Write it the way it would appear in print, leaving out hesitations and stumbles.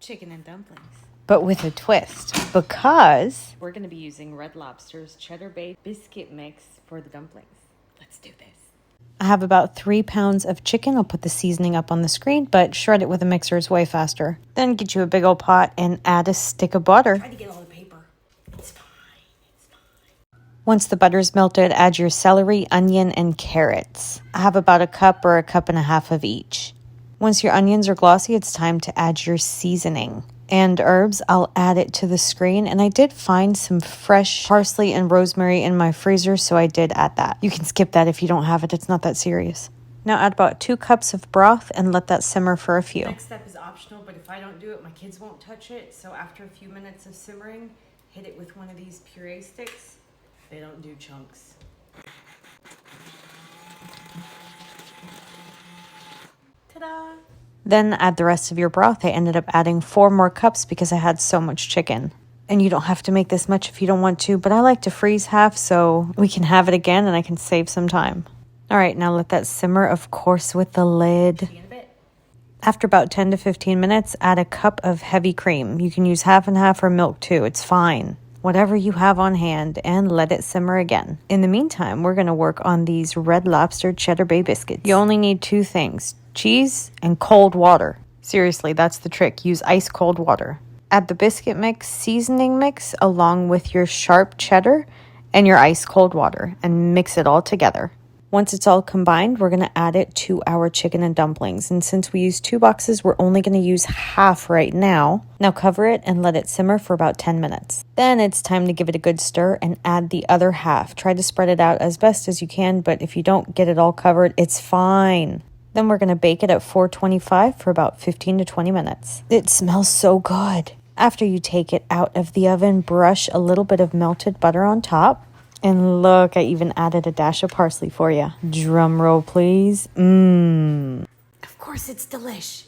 chicken and dumplings. But with a twist, because We're going to be using Red Lobster's Cheddar Bay biscuit mix for the dumplings. Let's do this. I have about 3 pounds of chicken. I'll put the seasoning up on the screen, but shred it with a mixer is way faster. Then get you a big old pot and add a stick of butter. Try to get all the paper. It's fine. It's fine. Once the butter's melted, add your celery, onion, and carrots. I have about a cup or a cup and a half of each. Once your onions are glossy, it's time to add your seasoning. And herbs, I'll add it to the screen. And I did find some fresh parsley and rosemary in my freezer, so I did add that. You can skip that if you don't have it. It's not that serious. Now add about 2 cups of broth and let that simmer for a few. Next step is optional, but if I don't do it, my kids won't touch it. So after a few minutes of simmering, hit it with one of these puree sticks. They don't do chunks. Ta-da! Then add the rest of your broth. I ended up adding 4 more cups because I had so much chicken. And you don't have to make this much if you don't want to, but I like to freeze half so we can have it again and I can save some time. All right, now let that simmer, of course, with the lid. See you in a bit. After about 10 to 15 minutes, add a cup of heavy cream. You can use half and half or milk too. It's fine. Whatever you have on hand, and let it simmer again. In the meantime, we're going to work on these Red Lobster Cheddar Bay biscuits. You only need 2 things, cheese and cold water. Seriously, that's the trick. Use ice cold water. Add the biscuit mix, seasoning mix, along with your sharp cheddar and your ice cold water, and mix it all together. Once it's all combined, we're going to add it to our chicken and dumplings. And since we use 2 boxes, we're only going to use half right now. Now cover it and let it simmer for about 10 minutes. Then it's time to give it a good stir and add the other half. Try to spread it out as best as you can, but if you don't get it all covered, it's fine. Then we're going to bake it at 425 for about 15 to 20 minutes. It smells so good. After you take it out of the oven, brush a little bit of melted butter on top. And look, I even added a dash of parsley for you. Drum roll, please. Of course it's delish.